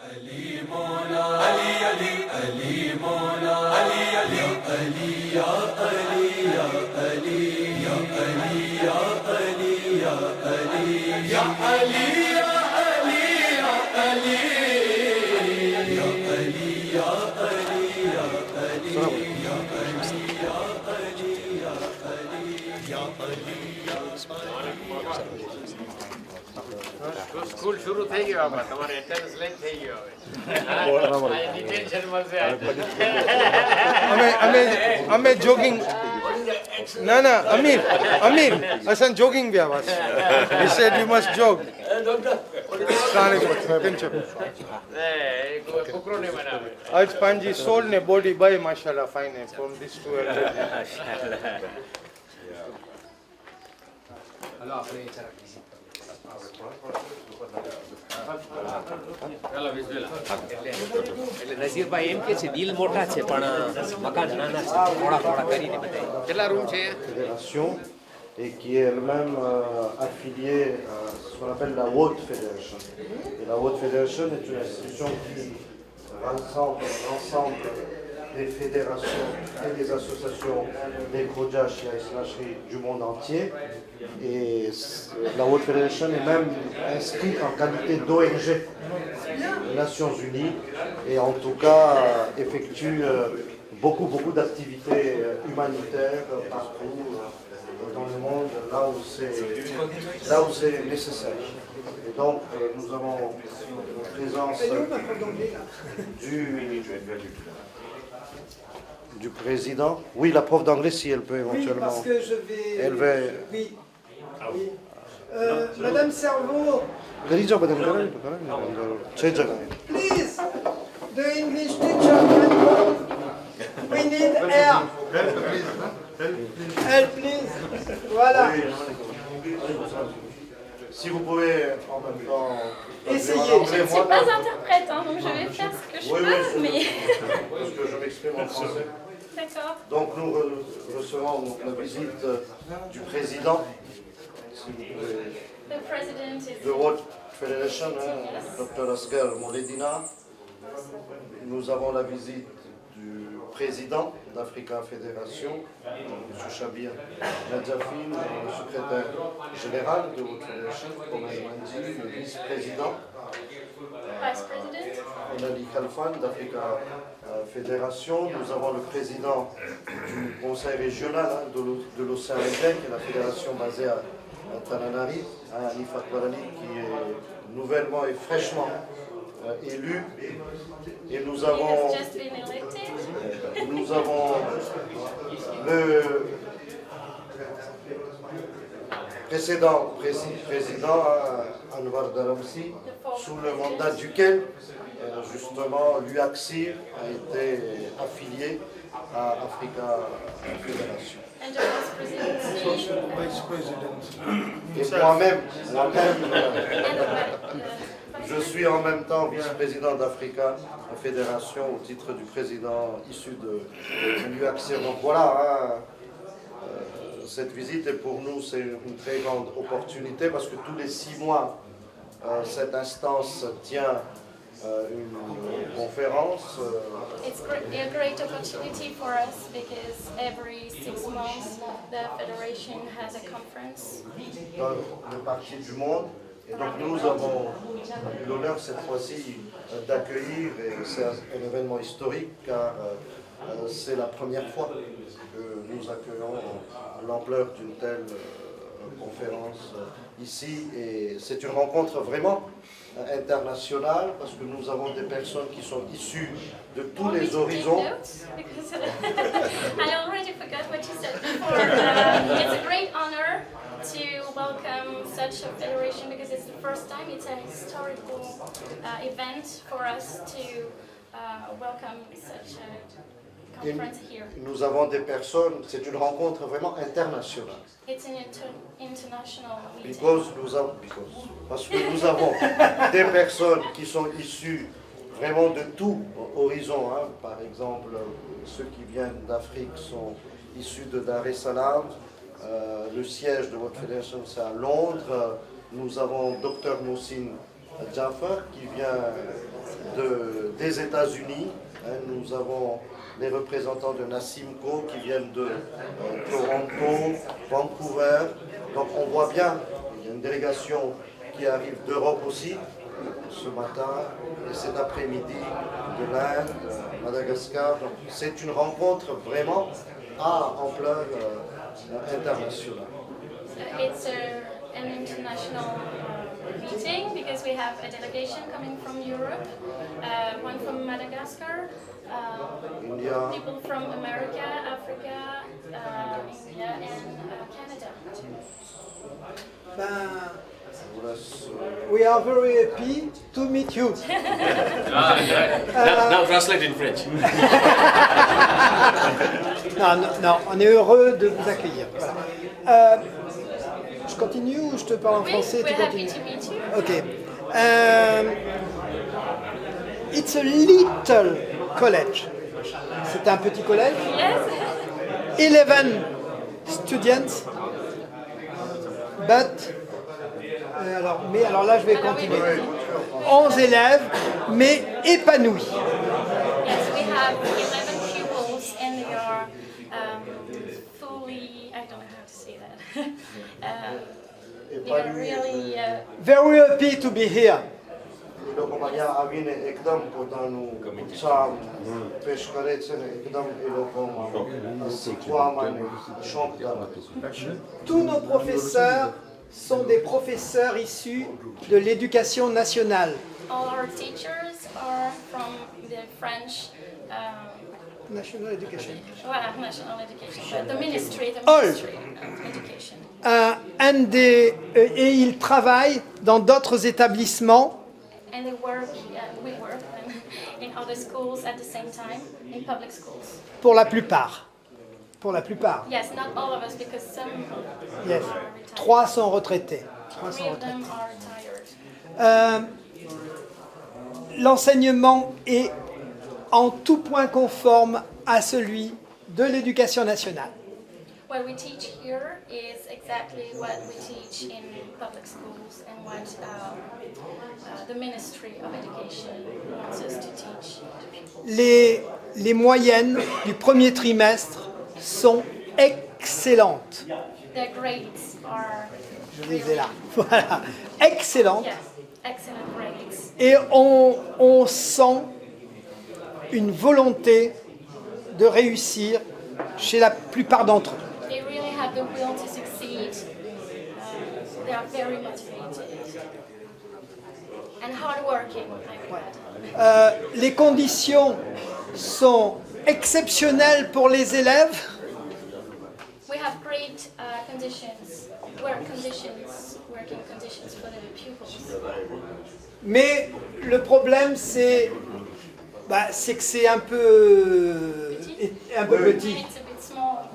Ali Mola, Ali Ali, Ali Mola, Ali Ali, Ali ya Ali ya Ali ya Ali ya Ali ya Ali ya Ali ya Ali ya Ali ya Ali ya Ali ya Ali ya Ali ya Ali ya Ali ya Ali. तो स्कूल शुरू થઈ ગયો આમાં તમારે attendance late થઈ ગયો હવે આ ડિટેન્શન મળશે અમે જોગિંગ ના અમીર અસન જોગિંગ भी आवाज he said you must jog ફુકરો ને બનાવે આજ પાંજી સોલ ને બોડી બાય માશાલ્લાહ fine from this to hello આપણે એટલે નઝીરભાઈ એમ કે છે દિલ મોટા છે પણ મકાન નાના છે થોડા થોડા કરીને બતાવી કેટલા રૂમ છે fédération et qui est elle-même affiliée à ce qu'on appelle la World Federation. Et la World Federation est une institution qui rassemble l'ensemble des fédérations et des associations des Khoja Shia Islachri du monde entier. Et la World Federation est même inscrite en qualité d'ONG des Nations Unies et en tout cas effectue beaucoup d'activités humanitaires partout dans le monde, là où c'est nécessaire. Et donc nous avons la présence du président. Oui, la prof d'anglais si elle peut éventuellement. Oui, parce que je vais... Elle va... Oui. Oui. Madame Servo, please, the English teacher, we need help. Help, please. Voilà. Si vous pouvez en même temps... Essayez. Je ne suis pas interprète, hein, donc je vais faire ce que je peux, mais... Parce que je m'exprime en français. D'accord. Donc nous recevons la visite du président, si vous pouvez, The president is... de World Federation, Dr Asghar Mouledina. Nous avons la visite du président d'Africa Fédération, M. Chabir Nadjafi, le secrétaire général de World Federation, comme elle m'a dit, le vice-président. Vice President. On a Ali Khalfan d'Africa Fédération. Nous avons le président du conseil régional de l'océan Indien, qui est la fédération basée à Tananarive, Hanif Akbarali, qui est nouvellement et fraîchement élu. Et nous He avons, has just been elected. nous avons le précédent président Anwar Daramsi, sous le mandat duquel justement l'UAXI a été affilié à Africa Fédération. And the vice president. Et moi-même, je suis en même temps vice-président d'Africa Fédération au titre du président issu de l'UAXI. Donc voilà, cette visite est pour nous c'est une très grande opportunité parce que tous les 6 mois, cette instance tient une conférence. It's a great opportunity for us because every 6 months the Federation has a conference. Dans le parti du monde. Et donc nous avons eu l'honneur cette fois-ci d'accueillir, et c'est un événement historique car c'est la première fois que nous accueillons l'ampleur d'une telle conférence ici. Et c'est une rencontre vraiment internationale parce que nous avons des personnes qui sont issues de tous les horizons. Because I already forgot what you said before. It's a great honor to welcome such a federation because it's the first time, it's a historical event for us to welcome such a conference here. Nous avons des personnes, c'est une rencontre vraiment internationale. It's an international meeting. Parce que nous avons des personnes qui sont issues vraiment de tout horizon. Hein. Par exemple, ceux qui viennent d'Afrique sont issus de Dar es Salaam. Le siège de votre fédération, c'est à Londres. Nous avons Dr Moussine Jafar qui vient des États-Unis. Nous avons les représentants de Nassimco qui viennent de Toronto, Vancouver. Donc on voit bien, il y a une délégation qui arrive d'Europe aussi, ce matin et cet après-midi de l'Inde, Madagascar. Donc c'est une rencontre vraiment à ampleur internationale. It's an international meeting because we have a delegation coming from Europe, one from Madagascar, people from America, Africa, India, and Canada. We are very happy to meet you. Now translate in French. Non, on est heureux de vous accueillir. Voilà. Je continue ou je te parle en français? We're Tu happy continues. to meet you. Ok. It's a little college. C'est un petit collège. Yes. 11 students. But, alors là, je vais continuer. 11 élèves, mais épanouis. Yes, we have 11 pupils and they are fully, I don't know how to say that. They are really, Very happy to be here. Tous nos professeurs sont des professeurs issus de l'éducation nationale. all our teachers are from the French, National Education. well, national education, the ministry All. of education. Et ils travaillent dans d'autres établissements. And they work, we work in other schools at the same time, in public schools. Pour la plupart. Pour la plupart. Yes, not all of us, because some Yes. are retired. 3 sont retraités. 3 sont Three of them retraités. are retired. L'enseignement est en tout point conforme à celui de l'éducation nationale. What we teach here is exactly what we teach in public schools and what the Ministry of Education wants us to teach to people. Les moyennes du premier trimestre sont excellentes. Their grades are Je les ai là. Voilà. Excellentes. yes, excellent grades. Et on sent une volonté de réussir chez la plupart d'entre eux. They really have the will to succeed. They are very motivated and hardworking. I would add. Les conditions sont exceptionnelles pour les élèves. We have great conditions, working conditions for the pupils. Mais le problème, c'est que c'est un peu petit. It's a bit small,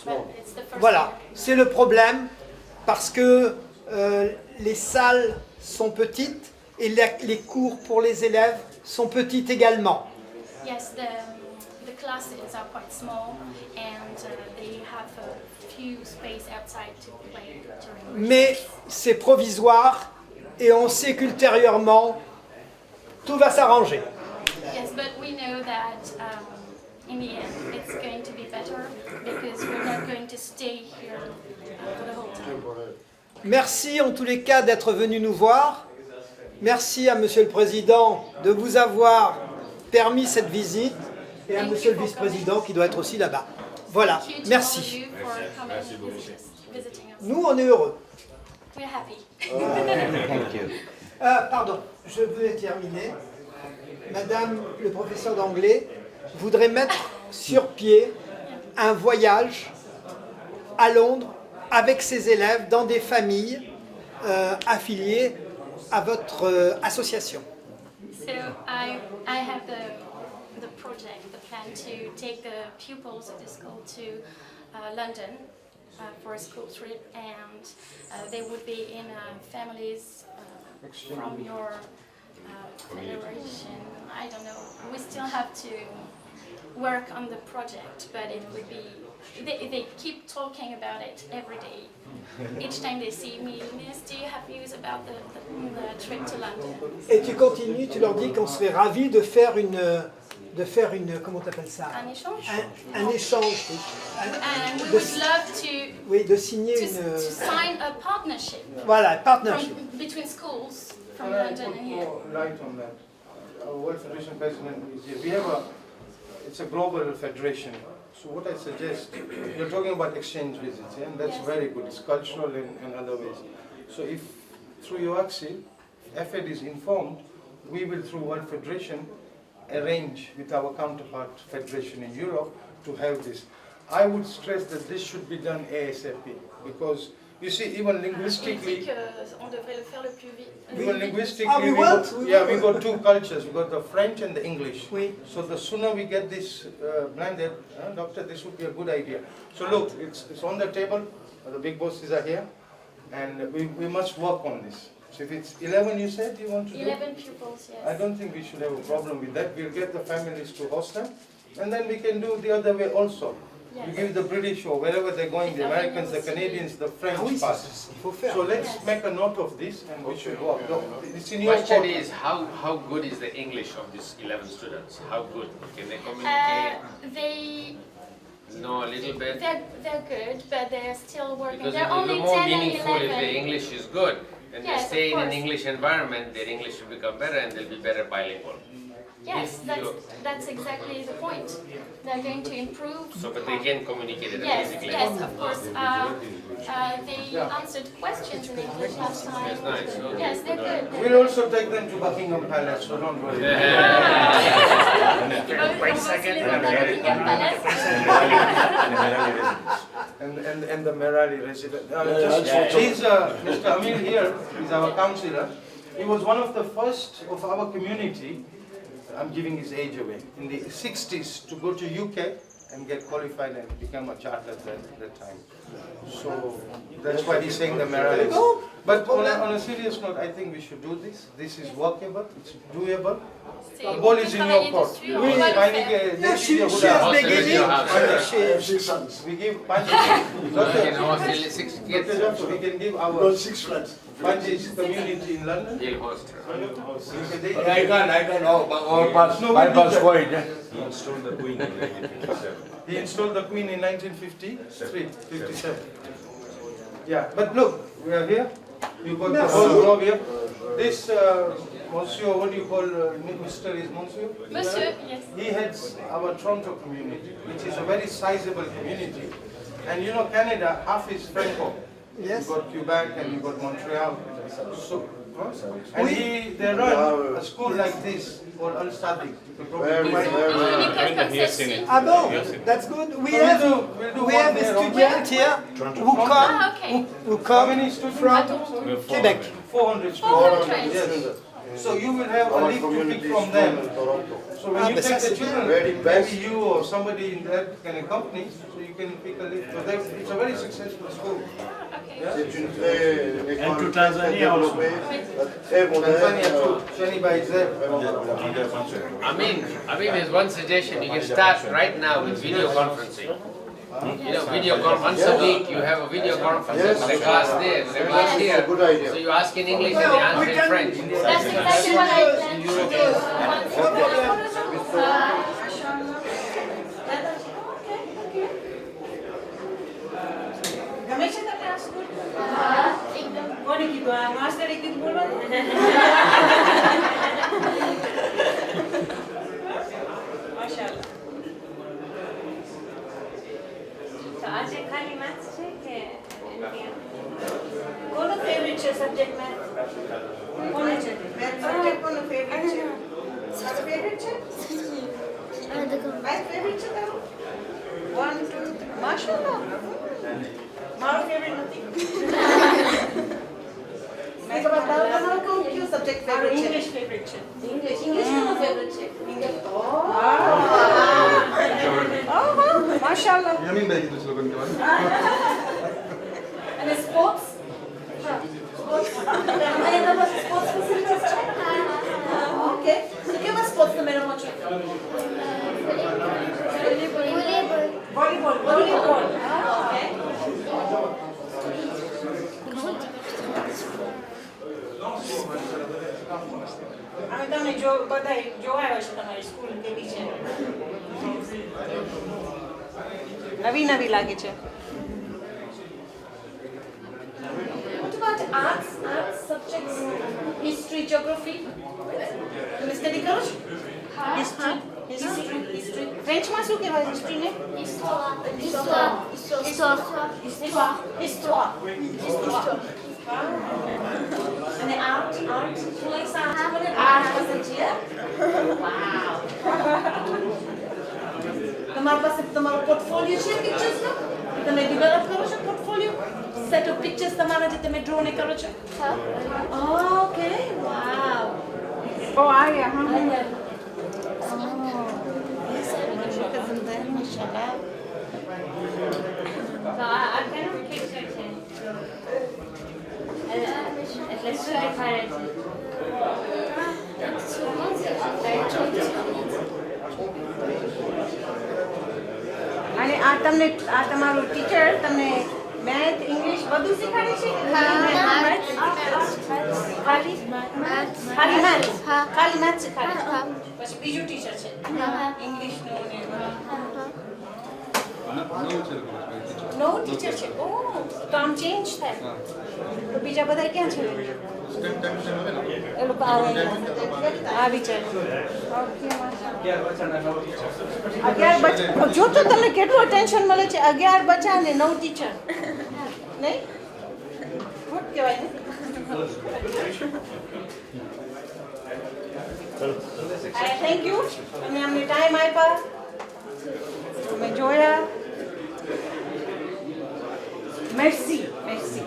but it's the first Voilà, year. c'est le problème parce que les salles sont petites et les cours pour les élèves sont petites également. Yes, the classes are quite small and they have a few space outside to play during. Mais c'est provisoire et on sait qu'ultérieurement, tout va s'arranger. Yes, but we know that in the end it's going to be better because we're not going to stay here for the whole time. Merci en tous les cas d'être venu nous voir. Merci à Monsieur le Président de vous avoir permis cette visite et à Monsieur le Vice-président qui doit être aussi là-bas. Voilà, Thank you to all of merci. you for coming and visiting us. Nous, on est heureux. We're happy. Pardon, je veux terminer. Madame le professeur d'anglais voudrait mettre sur pied un voyage à Londres avec ses élèves dans des familles affiliées à votre association. So I have the project, the plan to take the pupils of the school to London for a school trip, and they would be in families from your federation. I don't know. We still have to work on the project, but it would be, they keep talking about it every day. Each time they see me, Miss, do you have views about the trip to London? Et tu continues, tu leur dis qu'on serait ravis de faire une comment t'appelles ça? Un échange? Un échange. And we would love to, Oui, de signer to une... sign a partnership Voilà, partnership. between schools from Can I London put and here. more light on that? Our World Federation President is here. We have it's a global federation. So what I suggest, you're talking about exchange visits, yeah? And that's Yes. very good. It's cultural and other ways. So if through UAXI, FED is informed, we will through World Federation arrange with our counterpart federation in Europe to have this. I would stress that this should be done ASAP because you see, even Il dit linguistically, qu'on devrait le faire le plus vite. even linguistically, Ah, we we want. got two cultures. We got the French and the English. Oui. So the sooner we get this blended, doctor, this would be a good idea. So look, it's on the table. The big bosses are here, and we must work on this. So if it's 11, you said you want to do? 11 pupils, yes. I don't think we should have a problem with that. We'll get the families to host them, and then we can do the other way also. Yes. We give the British or wherever they're going, the Americans, the Canadians, the French Ah oui, part. il faut faire. So let's make a note of this, and we should work. It's in your Question court. is, how good is the English of these 11 students? How good? Can they communicate? They Know a little bit? they're good, but they're still working. Because They're it will only be more 10 and meaningful if 11. the English is good. And Yes, they stay of in an course. English environment, their English will become better and they'll be better bilingual. Yes, If you- that's exactly the point. They're going to improve. So, but they can communicate it Yes, basically. yes, of course. They answered questions in English last time. That's nice. Okay. Yes, they're good. We'll also take them to Buckingham Palace, so don't worry. Wait a second. And the Merali resident. He's Mr. Amir here, he's our councillor. He was one of the first of our community, I'm giving his age away, in the 60s to go to UK and get qualified and become a chartered at that time. So that's why he's saying the Merali. But on a serious note, I think we should do this. This is workable, it's doable. The ball is in your court. Oui, She has house beginning. We give Panji, In our still 6 kids, we can give our 6 flats. Panji's community in London. they'll host her. I can all pass, No, I we'll pass do that. void. He installed the Queen in 1957. He installed the Queen in 1953, 57. Yeah, but look, we are here. You got the whole globe here. This Monsieur, what do you call Mr. is Monsieur? Monsieur, yes. He heads our Toronto community, which is a very sizable community. And you know, Canada, half is Franco. Yes. You got Quebec and you got Montreal. So, and they run a school like this called Al Sadiq. You can probably find it. Ah bon, that's good. We So have we'll do we one have a there, student here who come Ah, okay. who How come many students? from Quebec. 400 students. 400. Yes. So you will have a Our leave to community pick is from from them. Toronto. So when you but take that's the children, very best. maybe you or somebody in that can accompany, so you can pick a leave. So it's a very successful school. C'est une très école to très Tanzania also. développée, très moderne. Tanzania too. Shaniba is there. I mean, there's one suggestion. You can start right now with video conferencing. You know, video call once a week. You have a video conference with the class there, with the class here. Good idea. So you ask in English and they answer in French. That's exactly what I planned to do. हमेशा का class school एकदम होने की दुआ मास्टर एक दिन बोलो माशाल्लाह तो आज एक खाली मैथ्स છે કે કોનો ફેવરિટ છે સબ્જેક્ટ મેથ્સ કોનો છે મેથ્સ સબ્જેક્ટ કોનો ફેવરિટ છે મારો ફેવરિટ છે મારો ફેવરિટ છે તારો 1 2 3 માશાલ્લાહ મારો ફેવરિટ નથી મેં તો બતાવું તમારો કયો સબ્જેક્ટ ફેવરિટ છે ઇંગ્લિશ ફેવરિટ છે ઇંગ્લિશ કોનો ફેવરિટ છે ઇંગ્લિશ ઓહો માશાલ્લાહ Yamin belki de slogan var. And the sports? Sports? Sports facilities? Okay તો કેવા સ્પોર્ટ્સ તમે રમો છો વોલીબોલ ઓકે અમે તમને બધા જોવાયો છે તમારી સ્કૂલ કેવી છે નવી લાગે છે What about arts subjects? History, geography? તમે સ્ટડી કરો છો હિસ્ટ્રી ફ્રેન્ચમાં શું કહેવાય હિસ્ટ્રીને હિસ્ટ્રી અને art who likes art? Art wasn't here? Wow. તમારા પાસે તમારો પોર્ટફોલિયો છે પિક્ચર્સનો તમે ડેવલપ કરો છો પોર્ટફોલિયો સેટ ઓફ પિક્ચર્સ તમારા જે તમે ડ્રો ને કરો છો ઓકે વાવ ઓ આયા હા So I kind of picture it. At least I tried it. અને આ તમને આ તમારું ટીચર તમને મેથ ઇંગ્લિશ બધું શીખવાડે છે ખાલી મેથ શીખવાડે છે પછી બીજું ટીચર છે ઇંગ્લિશનું ને નવું ટીચર છે ઓ તો આમ ચેન્જ થાય તો બીજા બધા ક્યાં છે એ લોકો આવી જાય 11 બચ્ચા જો તો તમને કેટલું અટેન્શન મળે છે 11 બચ્ચા ને 9 ટીચર નહીં ગુડ કહેવાય ને થેન્ક યુ તમે અમને ટાઈમ આપ્યા તમે જોયા મેર્સી મેર્સી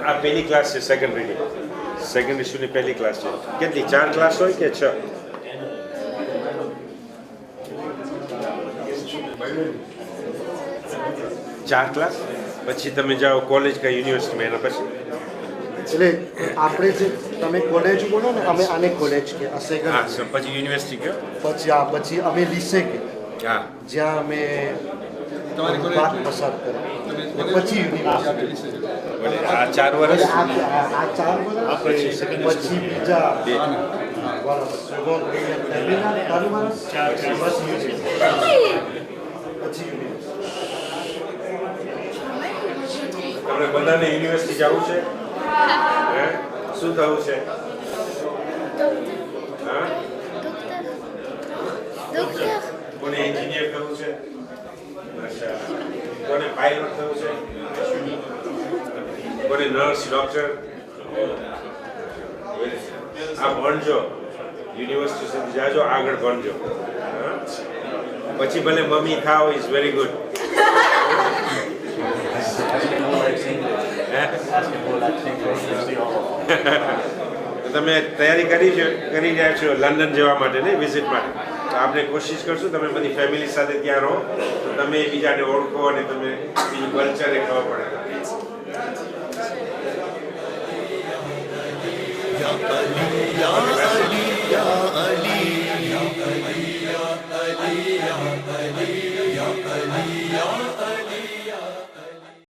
આ પહેલી ક્લાસ છે સેકન્ડરી સ્કૂલની પહેલી ક્લાસ છે કેટલી 4 ક્લાસ હોય કે 6 4 ક્લાસ પછી તમે જાઓ કોલેજ કે યુનિવર્સિટીમાં એના પછી એટલે આપણે જે તમે કોલેજ બોલો ને અમે આને કોલેજ કે આ સેકન્ડ પછી યુનિવર્સિટી કયો પછી અમે લીસે કે જ્યાં અમે વાત પસાર કરી પછી યુનિવર્સિટી આ 4 વર્ષ આ 4 વર્ષ પછી બીજા આપણે બધાને યુનિવર્સિટી જવું છે શું થવું છે કોને એન્જિનિયર થવું છે કોને પાયલોટ થવું છે કોને નર્સ ડોક્ટર આ ભણજો યુનિવર્સિટી સુધી જાજો આગળ ભણજો પછી ભલે મમ્મી થાવ ઇઝ વેરી ગુડ તમે તૈયારી કરી રહ્યા છો લંડન જવા માટે ને વિઝિટ માટે તો આપણે કોશિશ કરશું તમે બધી ફેમિલી સાથે ત્યાં રહો તો તમે બીજાને ઓળખો અને તમે બીજું કલ્ચર એ ખબર પડે